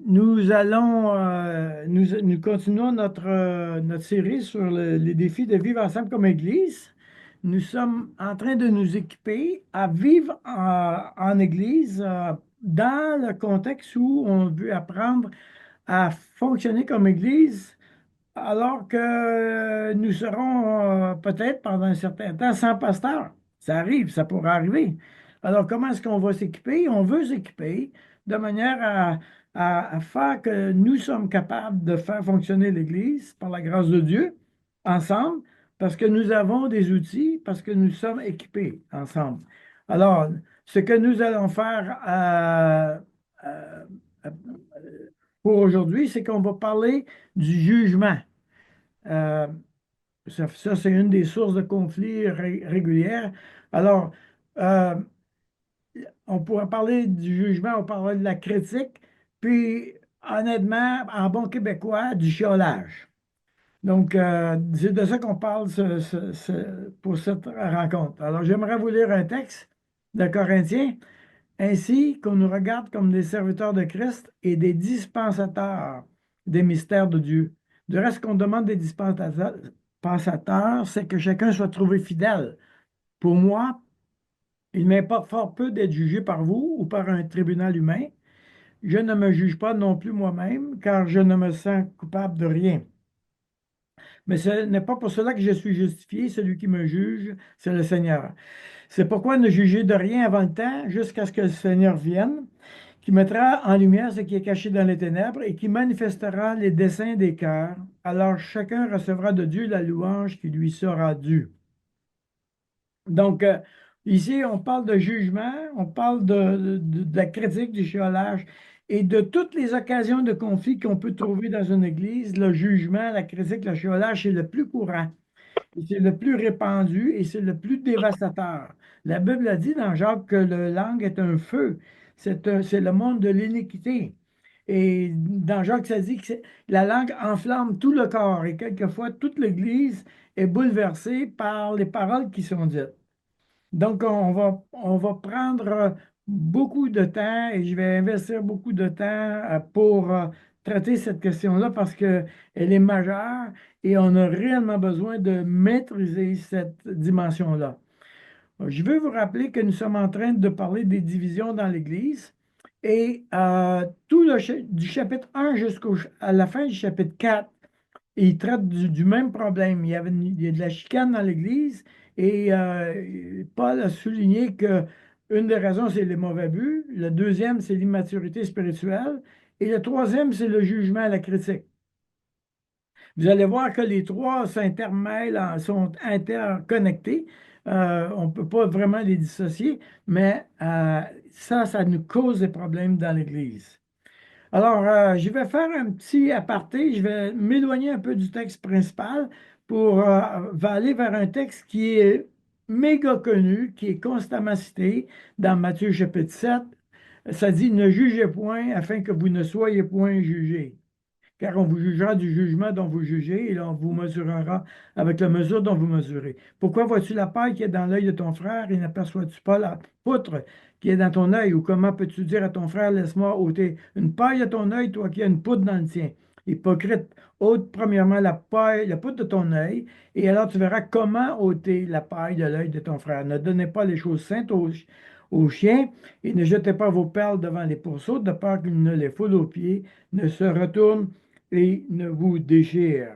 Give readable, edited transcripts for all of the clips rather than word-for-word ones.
Nous continuons notre série sur les défis de vivre ensemble comme Église. Nous sommes en train de nous équiper à vivre en Église dans le contexte où on veut apprendre à fonctionner comme Église alors que nous serons peut-être pendant un certain temps sans pasteur. Ça arrive, ça pourra arriver. Alors, comment est-ce qu'on va s'équiper? On veut s'équiper de manière à faire que nous sommes capables de faire fonctionner l'Église par la grâce de Dieu ensemble, parce que nous avons des outils, parce que nous sommes équipés ensemble. Alors, ce que nous allons faire euh, euh, pour aujourd'hui, c'est qu'on va parler du jugement. Euh, ça, c'est une des sources de conflits régulières. Alors, euh, on pourrait parler du jugement, on parler de la critique, puis honnêtement, en bon québécois, du chiolage. Donc, c'est de ça qu'on parle pour cette rencontre. Alors, j'aimerais vous lire un texte de Corinthiens. Ainsi qu'on nous regarde comme des serviteurs de Christ et des dispensateurs des mystères de Dieu. Du reste, qu'on demande des dispensateurs, c'est que chacun soit trouvé fidèle. Pour moi, il m'importe fort peu d'être jugé par vous ou par un tribunal humain. Je ne me juge pas non plus moi-même, car je ne me sens coupable de rien. Mais ce n'est pas pour cela que je suis justifié. Celui qui me juge, c'est le Seigneur. C'est pourquoi ne jugez de rien avant le temps, jusqu'à ce que le Seigneur vienne, qui mettra en lumière ce qui est caché dans les ténèbres et qui manifestera les desseins des cœurs. Alors chacun recevra de Dieu la louange qui lui sera due. Donc, ici, on parle de jugement, on parle de la critique, du chiolage et de toutes les occasions de conflit qu'on peut trouver dans une église. Le jugement, la critique, le chiolage, c'est le plus courant. C'est le plus répandu et c'est le plus dévastateur. La Bible a dit dans Jacques que la langue est un feu. C'est le monde de l'iniquité. Et dans Jacques, ça dit que la langue enflamme tout le corps et quelquefois toute l'Église est bouleversée par les paroles qui sont dites. Donc, on va prendre beaucoup de temps et je vais investir beaucoup de temps pour traiter cette question-là parce qu'elle est majeure et on a réellement besoin de maîtriser cette dimension-là. Je veux vous rappeler que nous sommes en train de parler des divisions dans l'Église et du chapitre 1 jusqu'à la fin du chapitre 4, il traite du même problème. Il y a de la chicane dans l'Église et Paul a souligné que une des raisons, c'est les mauvais buts. Le deuxième, c'est l'immaturité spirituelle. Et le troisième, c'est le jugement, la critique. Vous allez voir que les trois s'intermêlent, sont interconnectés. On ne peut pas vraiment les dissocier, mais ça nous cause des problèmes dans l'Église. Alors, je vais faire un petit aparté, je vais m'éloigner un peu du texte principal pour va aller vers un texte qui est méga connu, qui est constamment cité dans Matthieu chapitre 7. Ça dit, ne jugez point afin que vous ne soyez point jugés, car on vous jugera du jugement dont vous jugez, et on vous mesurera avec la mesure dont vous mesurez. Pourquoi vois-tu la paille qui est dans l'œil de ton frère et n'aperçois-tu pas la poutre qui est dans ton œil? Ou comment peux-tu dire à ton frère, laisse-moi ôter une paille de ton œil, toi qui as une poutre dans le tien? Hypocrite, ôte premièrement la paille, la poutre de ton œil, et alors tu verras comment ôter la paille de l'œil de ton frère. Ne donnez pas les choses saintes aux chiens, et ne jetez pas vos perles devant les pourceaux, de peur qu'ils ne les foulent aux pieds, ne se retournent et ne vous déchire.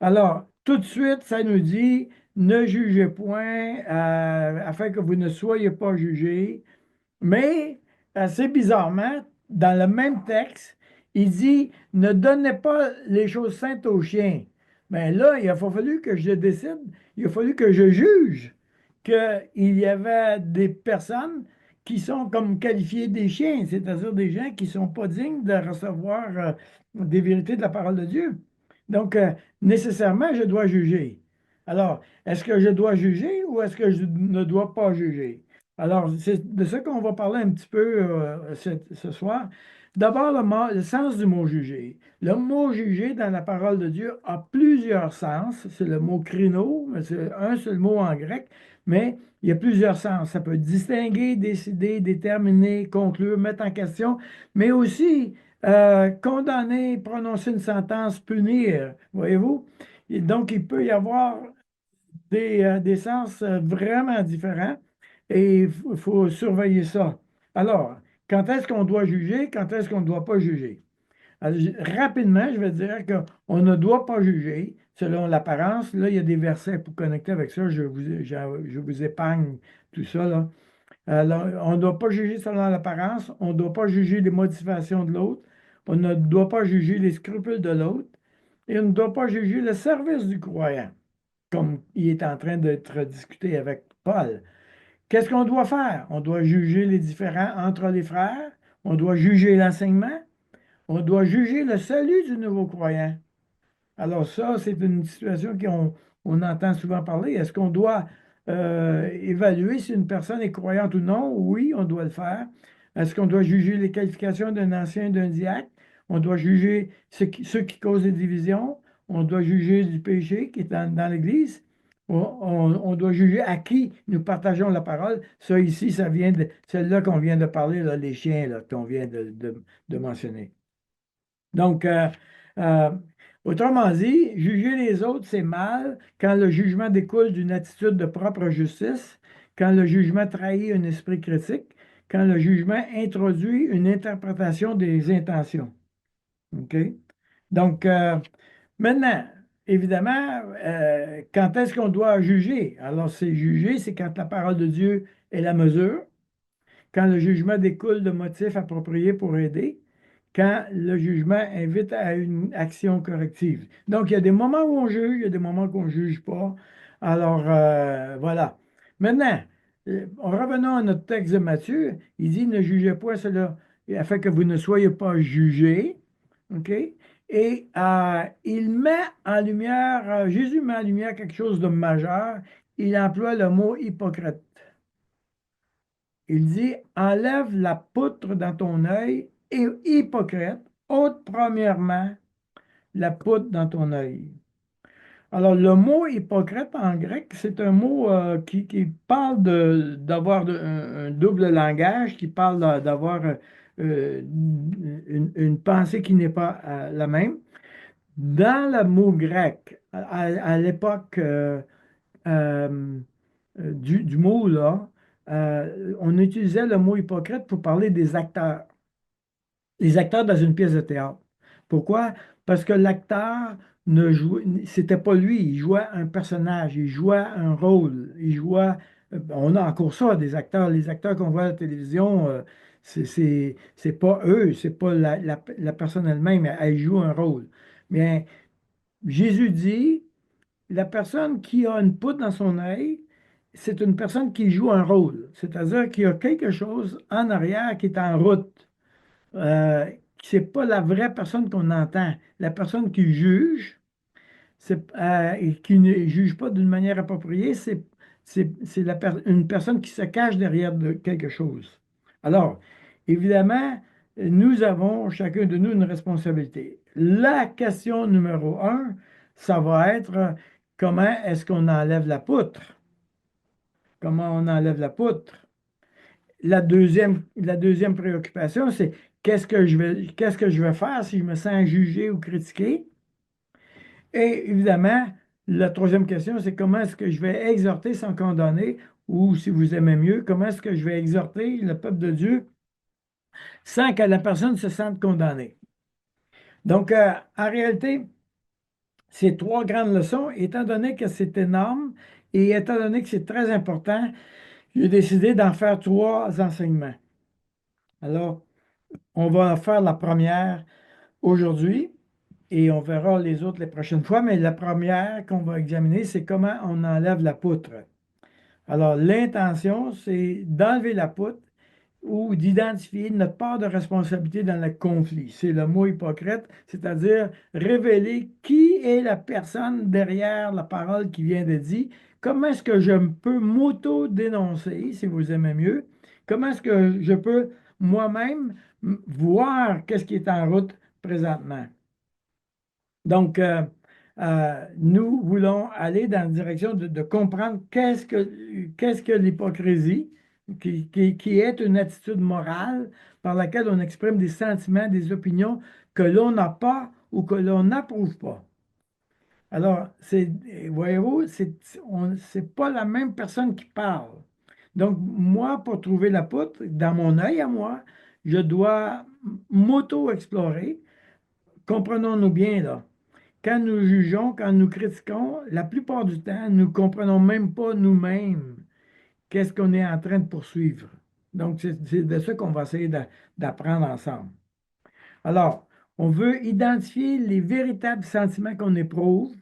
Alors, tout de suite, ça nous dit, ne jugez point, afin que vous ne soyez pas jugés. Mais, assez bizarrement, dans le même texte, il dit, ne donnez pas les choses saintes aux chiens. Mais là, il a fallu que je décide, il a fallu que je juge qu'il y avait des personnes qui sont comme qualifiées des chiens, c'est-à-dire des gens qui ne sont pas dignes de recevoir des vérités de la parole de Dieu. Donc, nécessairement, je dois juger. Alors, est-ce que je dois juger ou est-ce que je ne dois pas juger? Alors, c'est de ça qu'on va parler un petit peu ce soir. D'abord, le sens du mot juger. Le mot juger dans la parole de Dieu a plusieurs sens. C'est le mot krino, c'est un seul mot en grec, mais il y a plusieurs sens. Ça peut distinguer, décider, déterminer, conclure, mettre en question, mais aussi Condamner, prononcer une sentence, punir, voyez-vous? Et donc, il peut y avoir des sens vraiment différents et il faut surveiller ça. Alors, quand est-ce qu'on doit juger, quand est-ce qu'on ne doit pas juger? Alors, rapidement, je vais dire qu'on ne doit pas juger selon l'apparence. Là, il y a des versets pour connecter avec ça. Je vous épargne tout ça, là. Alors, on ne doit pas juger selon l'apparence. On ne doit pas juger les motivations de l'autre. On ne doit pas juger les scrupules de l'autre. Et on ne doit pas juger le service du croyant, comme il est en train d'être discuté avec Paul. Qu'est-ce qu'on doit faire? On doit juger les différends entre les frères. On doit juger l'enseignement. On doit juger le salut du nouveau croyant. Alors ça, c'est une situation qu'on entend souvent parler. Est-ce qu'on doit évaluer si une personne est croyante ou non? Oui, on doit le faire. Est-ce qu'on doit juger les qualifications d'un ancien, d'un diacre? On doit juger ceux qui causent les divisions. On doit juger du péché qui est dans l'Église. On doit juger à qui nous partageons la parole. Ça ici, ça vient de celle-là qu'on vient de parler, là, les chiens là, qu'on vient de mentionner. Donc, euh, autrement dit, juger les autres, c'est mal quand le jugement découle d'une attitude de propre justice, quand le jugement trahit un esprit critique, quand le jugement introduit une interprétation des intentions. OK? Donc, maintenant, évidemment, quand est-ce qu'on doit juger? Alors, c'est juger, c'est quand la parole de Dieu est la mesure, quand le jugement découle de motifs appropriés pour aider, quand le jugement invite à une action corrective. Donc, il y a des moments où on juge, il y a des moments qu'on ne juge pas. Alors, voilà. Maintenant, revenons à notre texte de Matthieu. Il dit, ne jugez pas cela afin que vous ne soyez pas jugés. OK? Et il met en lumière, Jésus met en lumière quelque chose de majeur. Il emploie le mot hypocrite. Il dit, enlève la poutre dans ton œil et hypocrite, ôte premièrement la poutre dans ton œil. Alors, le mot hypocrite en grec, c'est un mot qui parle d'avoir un double langage, qui parle d'avoir une pensée qui n'est pas la même. Dans le mot grec, à l'époque euh, du mot, là, on utilisait le mot hypocrite pour parler des acteurs. Les acteurs dans une pièce de théâtre. Pourquoi? Parce que l'acteur ne jouait, c'était pas lui, il jouait un personnage, il jouait un rôle, il jouait. On a encore ça, des acteurs, les acteurs qu'on voit à la télévision, c'est pas eux, c'est pas la personne elle-même, elle joue un rôle. Mais Jésus dit, la personne qui a une poudre dans son œil, c'est une personne qui joue un rôle, c'est-à-dire qu'il y a quelque chose en arrière qui est en route. Euh, c'est pas la vraie personne qu'on entend. La personne qui juge et qui ne juge pas d'une manière appropriée, c'est une personne qui se cache derrière quelque chose. Alors, évidemment, nous avons chacun de nous une responsabilité. La question numéro un, ça va être comment est-ce qu'on enlève la poutre? Comment on enlève la poutre? La deuxième préoccupation, c'est qu'est-ce que je vais faire si je me sens jugé ou critiqué? Et évidemment, la troisième question, c'est comment est-ce que je vais exhorter sans condamner, ou si vous aimez mieux, comment est-ce que je vais exhorter le peuple de Dieu sans que la personne se sente condamnée? Donc, en réalité, ces trois grandes leçons, étant donné que c'est énorme et étant donné que c'est très important, j'ai décidé d'en faire trois enseignements. Alors, on va faire la première aujourd'hui et on verra les autres les prochaines fois, mais la première qu'on va examiner, c'est comment on enlève la poutre. Alors, l'intention, c'est d'enlever la poutre ou d'identifier notre part de responsabilité dans le conflit. C'est le mot hypocrite, c'est-à-dire révéler qui est la personne derrière la parole qui vient de dire. Comment est-ce que je peux m'auto-dénoncer, si vous aimez mieux? Comment est-ce que je peux moi-même voir qu'est-ce qui est en route présentement? Donc, nous voulons aller dans la direction de comprendre qu'est-ce que l'hypocrisie, qui est une attitude morale par laquelle on exprime des sentiments, des opinions que l'on n'a pas ou que l'on n'approuve pas. Alors, voyez-vous, c'est pas la même personne qui parle. Donc, moi, pour trouver la poutre, dans mon œil à moi, je dois m'auto-explorer. Comprenons-nous bien, là. Quand nous jugeons, quand nous critiquons, la plupart du temps, nous ne comprenons même pas nous-mêmes qu'est-ce qu'on est en train de poursuivre. Donc, c'est de ça qu'on va essayer d'apprendre ensemble. Alors, on veut identifier les véritables sentiments qu'on éprouve,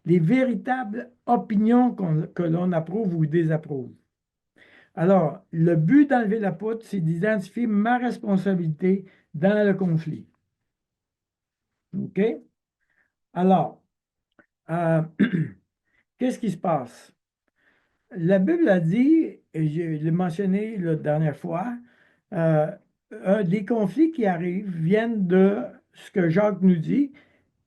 les véritables opinions que l'on approuve ou désapprouve. Alors, le but d'enlever la poutre, c'est d'identifier ma responsabilité dans le conflit. OK? Alors, euh, qu'est-ce qui se passe? La Bible a dit, et je l'ai mentionné la dernière fois, euh, des conflits qui arrivent viennent de ce que Jacques nous dit.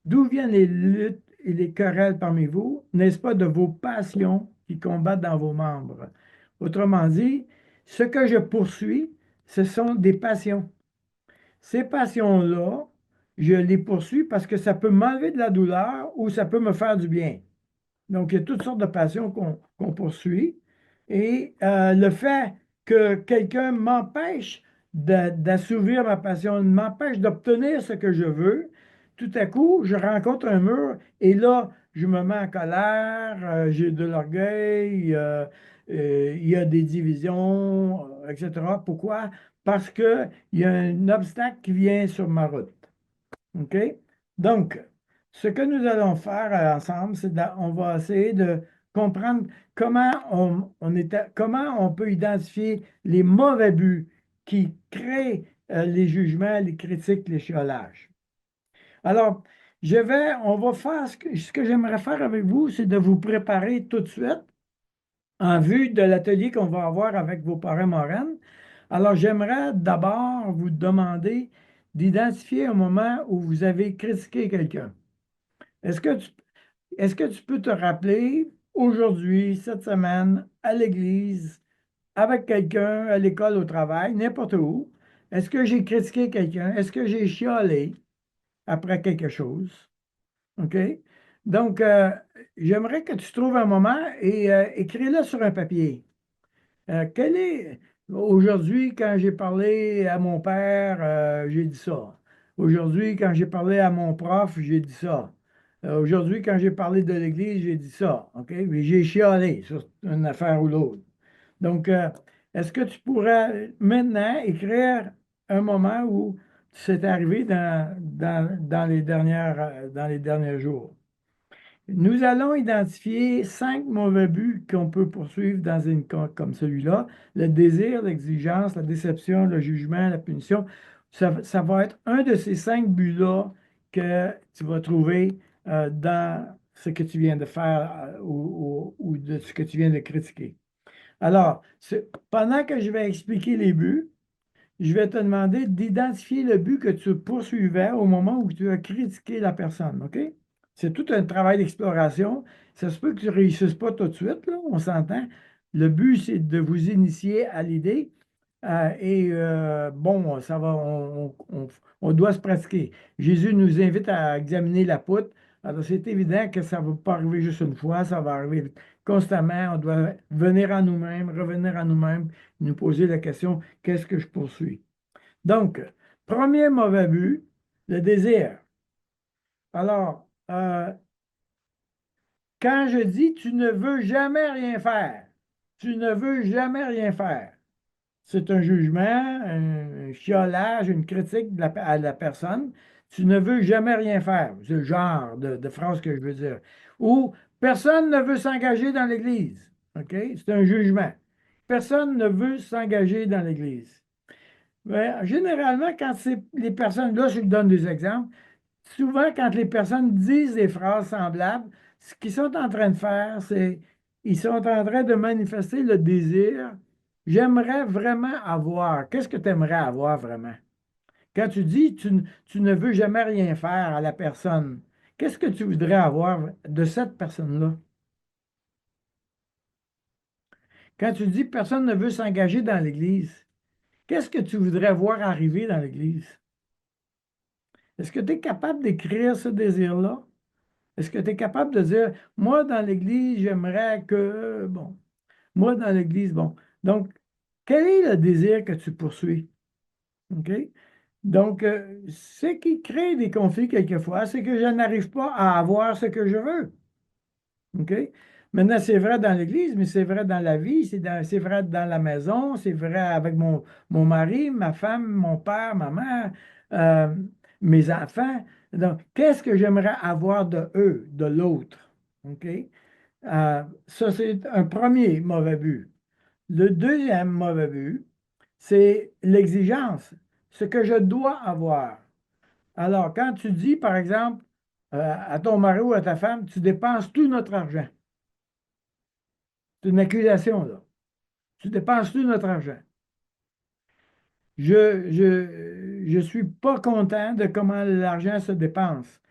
D'où viennent les luttes et les querelles parmi vous? N'est-ce pas de vos passions qui combattent dans vos membres? Autrement dit, ce que je poursuis, ce sont des passions. Ces passions-là, je les poursuis parce que ça peut m'enlever de la douleur ou ça peut me faire du bien. Donc, il y a toutes sortes de passions qu'on poursuit. Et le fait que quelqu'un m'empêche d'assouvir ma passion, m'empêche d'obtenir ce que je veux, tout à coup, je rencontre un mur et là, je me mets en colère, j'ai de l'orgueil, il y a des divisions, etc. Pourquoi? Parce qu'il y a un obstacle qui vient sur ma route. OK? Donc, ce que nous allons faire ensemble, c'est on va essayer de comprendre comment on peut identifier les mauvais buts qui créent les jugements, les critiques, les chiolages. Alors, on va faire ce que j'aimerais faire avec vous, c'est de vous préparer tout de suite en vue de l'atelier qu'on va avoir avec vos parents moraines. Alors, j'aimerais d'abord vous demander d'identifier un moment où vous avez critiqué quelqu'un. Est-ce que tu, est-ce que tu peux te rappeler aujourd'hui, cette semaine, à l'église, avec quelqu'un, à l'école, au travail, n'importe où, est-ce que j'ai critiqué quelqu'un? Est-ce que j'ai chialé après quelque chose? OK? Donc, j'aimerais que tu trouves un moment et écris-le sur un papier. Quel est aujourd'hui, quand j'ai parlé à mon père, j'ai dit ça. Aujourd'hui, quand j'ai parlé à mon prof, j'ai dit ça. Aujourd'hui, quand j'ai parlé de l'Église, j'ai dit ça. OK? Mais j'ai chialé sur une affaire ou l'autre. Donc, est-ce que tu pourrais maintenant écrire un moment où c'est arrivé dans les derniers jours? Nous allons identifier 5 mauvais buts qu'on peut poursuivre dans une cas comme celui-là. Le désir, l'exigence, la déception, le jugement, la punition. Ça va être un de ces 5 buts-là que tu vas trouver dans ce que tu viens de faire ou de ce que tu viens de critiquer. Alors, pendant que je vais expliquer les buts, je vais te demander d'identifier le but que tu poursuivais au moment où tu as critiqué la personne, OK? C'est tout un travail d'exploration. Ça se peut que tu ne réussisses pas tout de suite, là, on s'entend. Le but, c'est de vous initier à l'idée. Bon, ça va, on doit se pratiquer. Jésus nous invite à examiner la poutre. Alors, c'est évident que ça ne va pas arriver juste une fois, ça va arriver constamment. On doit venir à nous-mêmes, revenir à nous-mêmes, nous poser la question, qu'est-ce que je poursuis? Donc, premier mauvais but, le désir. Alors, quand je dis tu ne veux jamais rien faire, tu ne veux jamais rien faire, c'est un jugement, un chiolage, une critique à la personne. Tu ne veux jamais rien faire. C'est le genre de phrase que je veux dire. Ou personne ne veut s'engager dans l'Église. OK? C'est un jugement. Personne ne veut s'engager dans l'Église. Mais généralement, quand c'est les personnes, là, je donne des exemples, souvent, quand les personnes disent des phrases semblables, ce qu'ils sont en train de faire, c'est ils sont en train de manifester le désir. J'aimerais vraiment avoir. Qu'est-ce que tu aimerais avoir vraiment? Quand tu dis tu ne veux jamais rien faire à la personne, qu'est-ce que tu voudrais avoir de cette personne-là? Quand tu dis personne ne veut s'engager dans l'Église, qu'est-ce que tu voudrais voir arriver dans l'Église? Est-ce que tu es capable d'écrire ce désir-là? Est-ce que tu es capable de dire, moi, dans l'Église, j'aimerais que, bon, moi, dans l'Église, bon. Donc, quel est le désir que tu poursuis? OK? Donc, ce qui crée des conflits quelquefois, c'est que je n'arrive pas à avoir ce que je veux. OK? Maintenant, c'est vrai dans l'Église, mais c'est vrai dans la vie, c'est vrai dans la maison, c'est vrai avec mon mari, ma femme, mon père, ma mère, euh, mes enfants. Donc, qu'est-ce que j'aimerais avoir de eux, de l'autre? OK? Ça, c'est un premier mauvais but. Le deuxième mauvais but, c'est l'exigence, ce que je dois avoir. Alors, quand tu dis, par exemple, à ton mari ou à ta femme, tu dépenses tout notre argent. C'est une accusation, là. Tu dépenses tout notre argent. Je suis pas content de comment l'argent se dépense.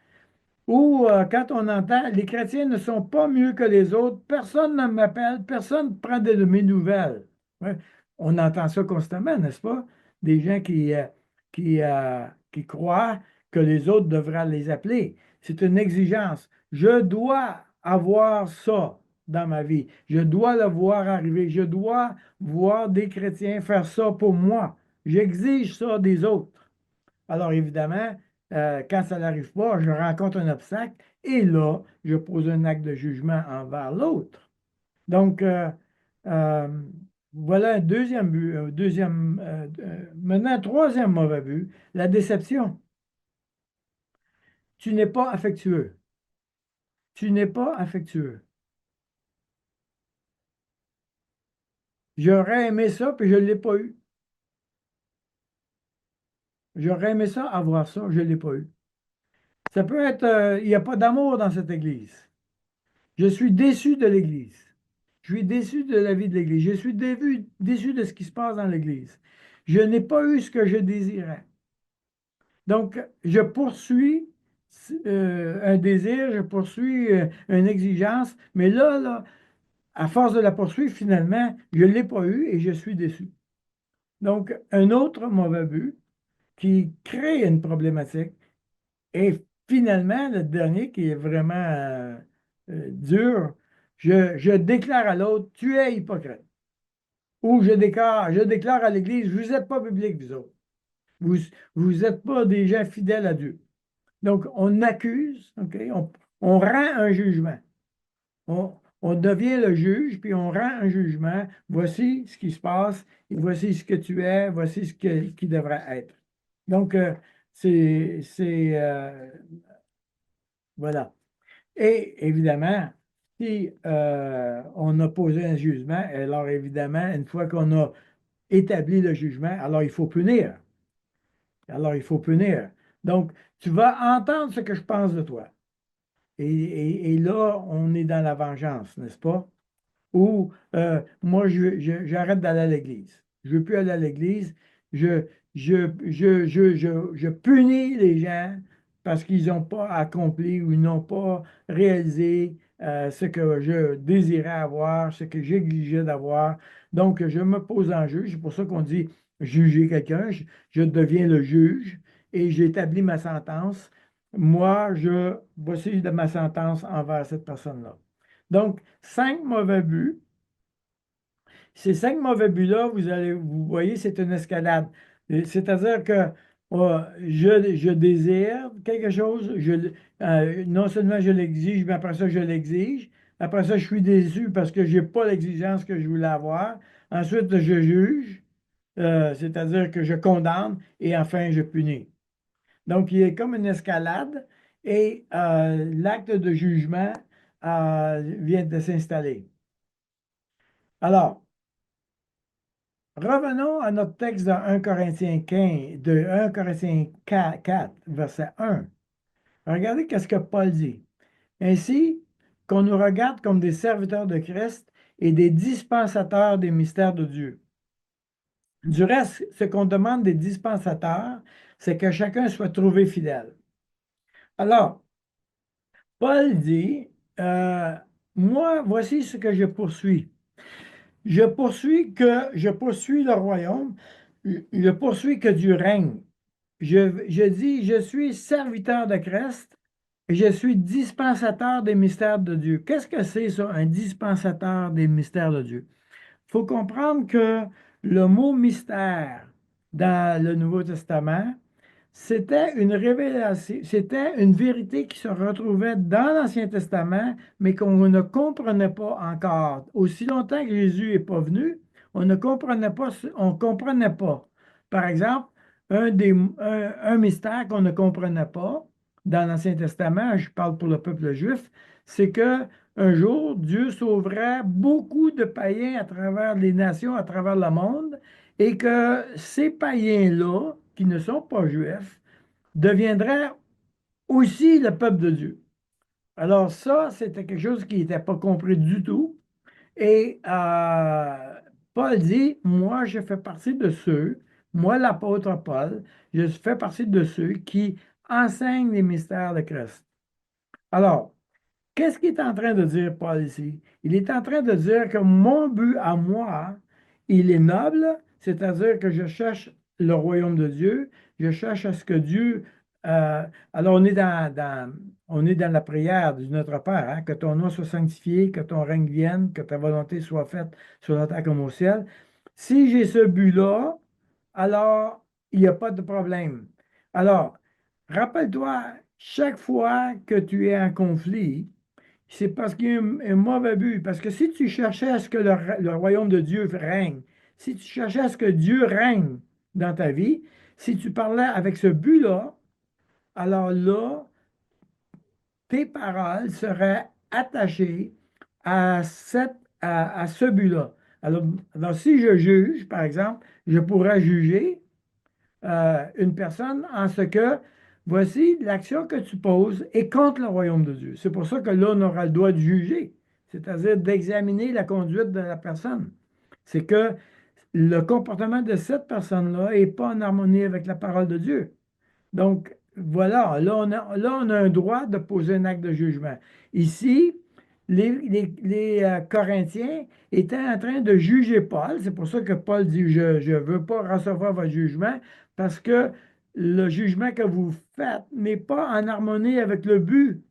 Ou quand on entend les chrétiens ne sont pas mieux que les autres, personne ne m'appelle, personne ne prend de mes nouvelles. Ouais. On entend ça constamment, n'est-ce pas? Des gens qui croient que les autres devraient les appeler. C'est une exigence. Je dois avoir ça dans ma vie. Je dois le voir arriver. Je dois voir des chrétiens faire ça pour moi. J'exige ça des autres. Alors évidemment, quand ça n'arrive pas, je rencontre un obstacle et là, je pose un acte de jugement envers l'autre. Donc, euh, voilà un deuxième but, maintenant, un troisième mauvais but, la déception. Tu n'es pas affectueux. Tu n'es pas affectueux. J'aurais aimé ça, puis je ne l'ai pas eu. J'aurais aimé ça, avoir ça, je ne l'ai pas eu. Ça peut être, il n'y a pas d'amour dans cette église. Je suis déçu de l'Église. Je suis déçu de la vie de l'Église. Je suis déçu de ce qui se passe dans l'Église. Je n'ai pas eu ce que je désirais. Donc, je poursuis un désir, je poursuis une exigence, mais là, à force de la poursuivre, finalement, je ne l'ai pas eu et je suis déçu. Donc, un autre mauvais but qui crée une problématique. Et finalement, le dernier qui est vraiment dur, je déclare à l'autre, tu es hypocrite. Ou je déclare à l'Église, vous n'êtes pas biblique, vous autres. Vous vous n'êtes pas des gens fidèles à Dieu. Donc, on accuse, OK? On rend un jugement. On devient le juge, puis on rend un jugement. Voici ce qui se passe, et voici ce que tu es, voici qui devrait être. Donc, voilà. Et évidemment, si on a posé un jugement, alors évidemment, une fois qu'on a établi le jugement, alors il faut punir. Alors il faut punir. Donc, tu vas entendre ce que je pense de toi. Et là, on est dans la vengeance, n'est-ce pas? Ou moi, j'arrête d'aller à l'église. Je ne veux plus aller à l'église. Je, je punis les gens parce qu'ils n'ont pas accompli ou ils n'ont pas réalisé ce que je désirais avoir, ce que j'exigeais d'avoir. Donc, je me pose en juge. C'est pour ça qu'on dit juger quelqu'un. Je deviens le juge et j'établis ma sentence. Moi, voici de ma sentence envers cette personne-là. Donc, 5 mauvais buts. Ces 5 mauvais buts-là, vous voyez, c'est une escalade. C'est-à-dire que je désire quelque chose, non seulement je l'exige, mais après ça, je l'exige. Après ça, je suis déçu parce que je n'ai pas l'exigence que je voulais avoir. Ensuite, je juge, c'est-à-dire que je condamne et enfin, je punis. Donc, il y a comme une escalade et l'acte de jugement vient de s'installer. Alors, revenons à notre texte dans 1 Corinthiens 15, de 1 Corinthiens 4, verset 1. Regardez ce que Paul dit. Ainsi qu'on nous regarde comme des serviteurs de Christ et des dispensateurs des mystères de Dieu. Du reste, ce qu'on demande des dispensateurs, c'est que chacun soit trouvé fidèle. Alors, Paul dit, moi, voici ce que je poursuis. je poursuis le royaume, je poursuis que Dieu règne. Je dis, je suis serviteur de Christ et je suis dispensateur des mystères de Dieu. Qu'est-ce que c'est ça, un dispensateur des mystères de Dieu? Il faut comprendre que le mot mystère dans le Nouveau Testament, c'était une révélation, c'était une vérité qui se retrouvait dans l'Ancien Testament, mais qu'on ne comprenait pas encore. Aussi longtemps que Jésus n'est pas venu, on ne comprenait pas, on comprenait pas. Par exemple, un mystère qu'on ne comprenait pas dans l'Ancien Testament, je parle pour le peuple juif, c'est que un jour, Dieu sauverait beaucoup de païens à travers les nations, à travers le monde, et que ces païens-là, qui ne sont pas juifs, deviendraient aussi le peuple de Dieu. Alors ça, c'était quelque chose qui n'était pas compris du tout. Et Paul dit, moi, je fais partie de ceux, moi, l'apôtre Paul, je fais partie de ceux qui enseignent les mystères de Christ. Alors, qu'est-ce qu'il est en train de dire, Paul, ici? Il est en train de dire que mon but à moi, il est noble, c'est-à-dire que je cherche le royaume de Dieu, je cherche à ce que Dieu... euh, alors, on est dans la prière du Notre Père, hein, que ton nom soit sanctifié, que ton règne vienne, que ta volonté soit faite sur la terre comme au ciel. Si j'ai ce but-là, alors il n'y a pas de problème. Alors, rappelle-toi, chaque fois que tu es en conflit, c'est parce qu'il y a un mauvais but. Parce que si tu cherchais à ce que le royaume de Dieu règne, si tu cherchais à ce que Dieu règne dans ta vie, si tu parlais avec ce but-là, alors là, tes paroles seraient attachées à ce but-là. Alors, si je juge, par exemple, je pourrais juger une personne en ce que voici l'action que tu poses est contre le royaume de Dieu. C'est pour ça que là, on aura le droit de juger, c'est-à-dire d'examiner la conduite de la personne. C'est que le comportement de cette personne-là n'est pas en harmonie avec la parole de Dieu. Donc, voilà, là, on a un droit de poser un acte de jugement. Ici, les Corinthiens étaient en train de juger Paul. C'est pour ça que Paul dit, je ne veux pas recevoir votre jugement parce que le jugement que vous faites n'est pas en harmonie avec le but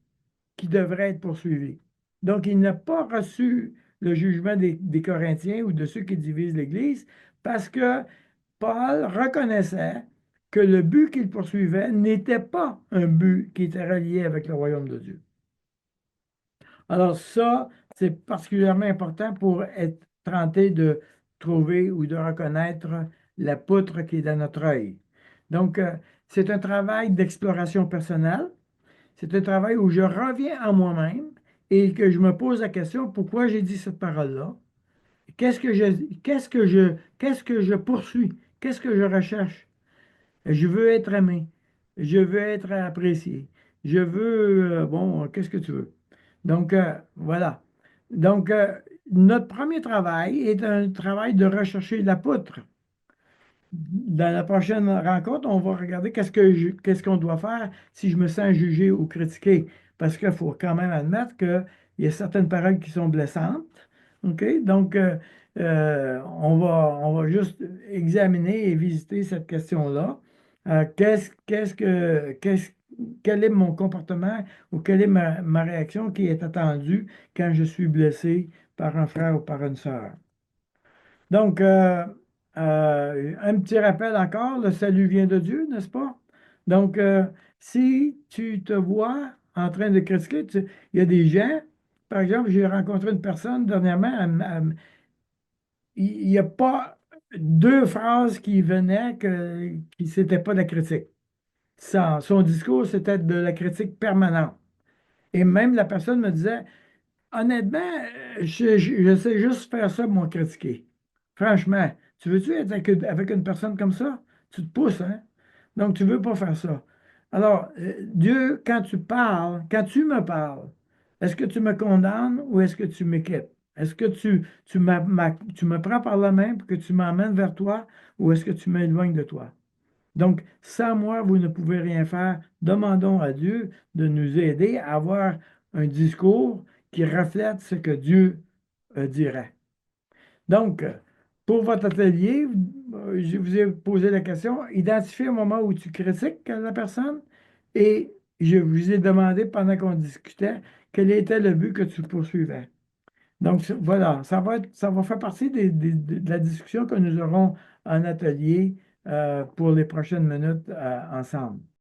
qui devrait être poursuivi. Donc, il n'a pas reçu le jugement des Corinthiens ou de ceux qui divisent l'Église parce que Paul reconnaissait que le but qu'il poursuivait n'était pas un but qui était relié avec le royaume de Dieu. Alors ça, c'est particulièrement important pour être tenté de trouver ou de reconnaître la poutre qui est dans notre œil. Donc, c'est un travail d'exploration personnelle. C'est un travail où je reviens à moi-même et que je me pose la question, pourquoi j'ai dit cette parole-là? Qu'est-ce que je poursuis? Qu'est-ce que je recherche? Je veux être aimé. Je veux être apprécié. Je veux, bon, qu'est-ce que tu veux? Donc, voilà. Donc, notre premier travail est un travail de rechercher la poutre. Dans la prochaine rencontre, on va regarder qu'est-ce qu'on doit faire si je me sens jugé ou critiqué. Parce qu'il faut quand même admettre qu'il y a certaines paroles qui sont blessantes. OK? Donc, on va juste examiner et visiter cette question-là. Quel est mon comportement ou quelle est ma réaction qui est attendue quand je suis blessé par un frère ou par une sœur? Donc, un petit rappel encore, le salut vient de Dieu, n'est-ce pas? Donc, si tu te vois en train de critiquer, il y a des gens, par exemple, j'ai rencontré une personne dernièrement, il n'y a pas deux phrases qui venaient qui n'étaient pas de la critique. Son discours, c'était de la critique permanente. Et même la personne me disait, honnêtement, je sais juste faire ça, mon critiquer. Franchement, tu veux-tu être avec une personne comme ça? Tu te pousses, hein? Donc, tu ne veux pas faire ça. Alors, Dieu, quand tu me parles, est-ce que tu me condamnes ou est-ce que tu m'équipes? Est-ce que tu me prends par la main pour que tu m'emmènes vers toi ou est-ce que tu m'éloignes de toi? Donc, sans moi, vous ne pouvez rien faire. Demandons à Dieu de nous aider à avoir un discours qui reflète ce que Dieu dirait. Donc, pour votre atelier, je vous ai posé la question, identifiez un moment où tu critiques la personne et je vous ai demandé pendant qu'on discutait quel était le but que tu poursuivais. Donc, voilà, ça va faire partie de la discussion que nous aurons en atelier pour les prochaines minutes ensemble.